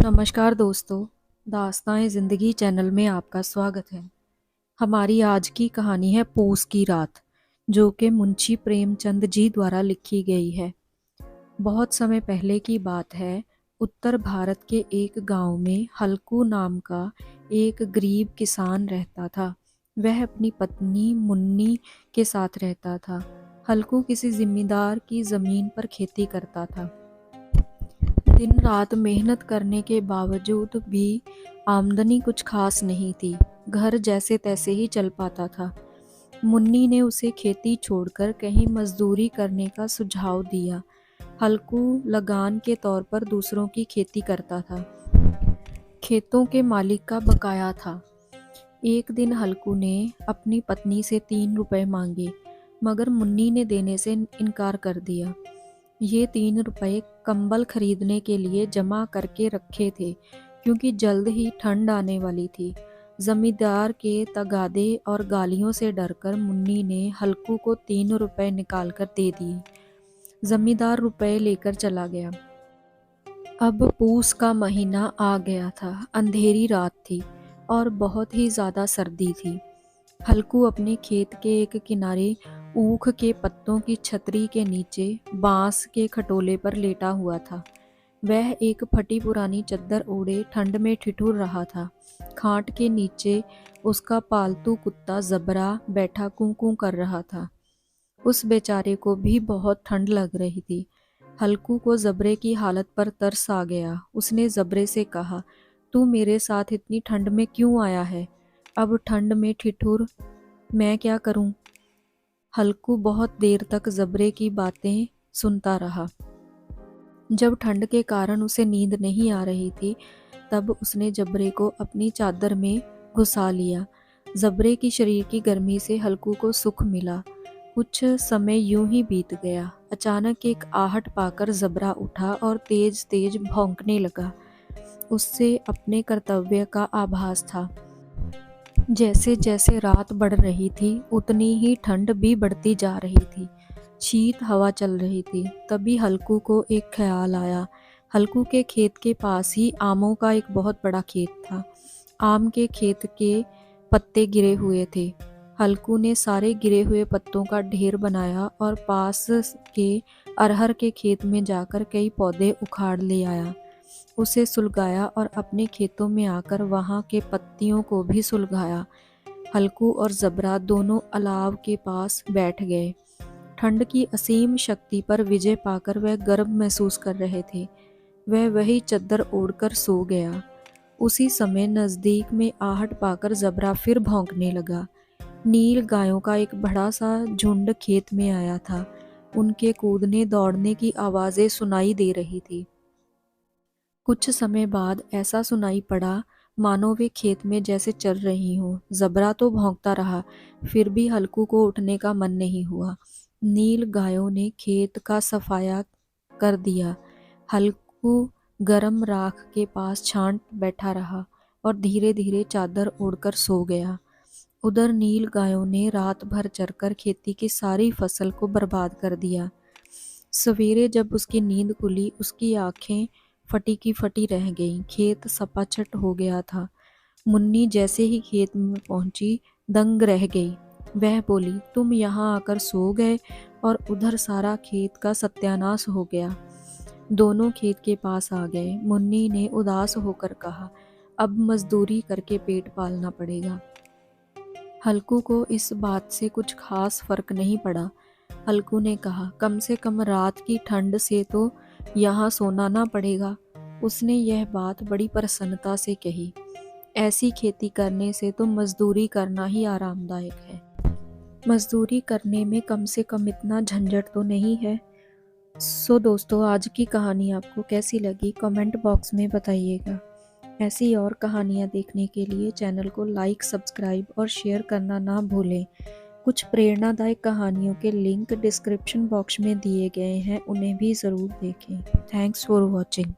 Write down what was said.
नमस्कार दोस्तों, दास्तान ज़िंदगी चैनल में आपका स्वागत है। हमारी आज की कहानी है पूस की रात, जो कि मुंशी प्रेमचंद जी द्वारा लिखी गई है। बहुत समय पहले की बात है। उत्तर भारत के एक गांव में हल्कू नाम का एक गरीब किसान रहता था। वह अपनी पत्नी मुन्नी के साथ रहता था। हल्कू किसी जिम्मेदार की ज़मीन पर खेती करता था। दिन रात मेहनत करने के बावजूद भी आमदनी कुछ खास नहीं थी। घर जैसे तैसे ही चल पाता था। मुन्नी ने उसे खेती छोड़कर कहीं मजदूरी करने का सुझाव दिया। हल्कू लगान के तौर पर दूसरों की खेती करता था। खेतों के मालिक का बकाया था। एक दिन हल्कू ने अपनी पत्नी से 3 रुपए मांगे, मगर मुन्नी ने देने से इनकार कर दिया। ये 3 रुपए कंबल खरीदने के लिए जमा करके रखे थे, क्योंकि जल्द ही ठंड आने वाली थी। जमींदार के तगादे और गालियों से डरकर मुन्नी ने हल्कू को 3 रुपए निकालकर दे दिए। जमींदार रुपए लेकर चला गया। अब पूस का महीना आ गया था। अंधेरी रात थी और बहुत ही ज़्यादा सर्दी थी। हल्कू अपने खेत के एक किनारे ऊख के पत्तों की छतरी के नीचे बांस के खटोले पर लेटा हुआ था। वह एक फटी पुरानी चद्दर ओढ़े ठंड में ठिठुर रहा था। खाट के नीचे उसका पालतू कुत्ता जबरा बैठा कूं कूं कर रहा था। उस बेचारे को भी बहुत ठंड लग रही थी। हल्कू को जबरे की हालत पर तरस आ गया। उसने जबरे से कहा, तू मेरे साथ इतनी ठंड में क्यों आया है? अब ठंड में ठिठुर मैं क्या करूं? हल्कू बहुत देर तक जबरे की बातें सुनता रहा। जब ठंड के कारण उसे नींद नहीं आ रही थी, तब उसने जबरे को अपनी चादर में घुसा लिया। जबरे की शरीर की गर्मी से हल्कू को सुख मिला। कुछ समय यूं ही बीत गया। अचानक एक आहट पाकर जबरा उठा और तेज तेज भौंकने लगा। उससे अपने कर्तव्य का आभास था। जैसे जैसे रात बढ़ रही थी, उतनी ही ठंड भी बढ़ती जा रही थी। शीत हवा चल रही थी। तभी हल्कू को एक ख्याल आया। हल्कू के खेत के पास ही आमों का एक बहुत बड़ा खेत था। आम के खेत के पत्ते गिरे हुए थे। हल्कू ने सारे गिरे हुए पत्तों का ढेर बनाया और पास के अरहर के खेत में जाकर कई पौधे उखाड़ ले आया। उसे सुलगाया और अपने खेतों में आकर वहां के पत्तियों को भी सुलगाया। हल्कू और जबरा दोनों अलाव के पास बैठ गए। ठंड की असीम शक्ति पर विजय पाकर वह गर्व महसूस कर रहे थे। वह वही चद्दर ओढ़कर सो गया। उसी समय नजदीक में आहट पाकर जबरा फिर भौंकने लगा। नील गायों का एक बड़ा सा झुंड खेत में आया था। उनके कूदने दौड़ने की आवाजें सुनाई दे रही थी। कुछ समय बाद ऐसा सुनाई पड़ा मानो वे खेत में जैसे चल रही हों। जबरा तो भौंकता रहा, फिर भी हल्कू को उठने का मन नहीं हुआ। नील गायों ने खेत का सफाया कर दिया। हल्कू गरम राख के पास छांट बैठा रहा और धीरे धीरे चादर ओढ़कर सो गया। उधर नील गायों ने रात भर चरकर खेती की सारी फसल को बर्बाद कर दिया। सवेरे जब उसकी नींद खुली, उसकी आंखें फटी की फटी रह गईं। खेत सपाचट हो गया था। मुन्नी जैसे ही खेत में पहुंची, दंग रह गई। वह बोली, तुम यहाँ आकर सो गए और उधर सारा खेत का सत्यानाश हो गया। दोनों खेत के पास आ गए। मुन्नी ने उदास होकर कहा, अब मजदूरी करके पेट पालना पड़ेगा। हल्कू को इस बात से कुछ खास फर्क नहीं पड़ा। हल्कू ने कहा, कम से कम रात की ठंड से तो यहाँ सोना ना पड़ेगा। उसने यह बात बड़ी प्रसन्नता से कही। ऐसी खेती करने से तो मजदूरी करना ही आरामदायक है। मजदूरी करने में कम से कम इतना झंझट तो नहीं है। सो दोस्तों, आज की कहानी आपको कैसी लगी कमेंट बॉक्स में बताइएगा। ऐसी और कहानियाँ देखने के लिए चैनल को लाइक, सब्सक्राइब और शेयर करना ना भूलें। कुछ प्रेरणादायक कहानियों के लिंक डिस्क्रिप्शन बॉक्स में दिए गए हैं, उन्हें भी ज़रूर देखें। Thanks for watching.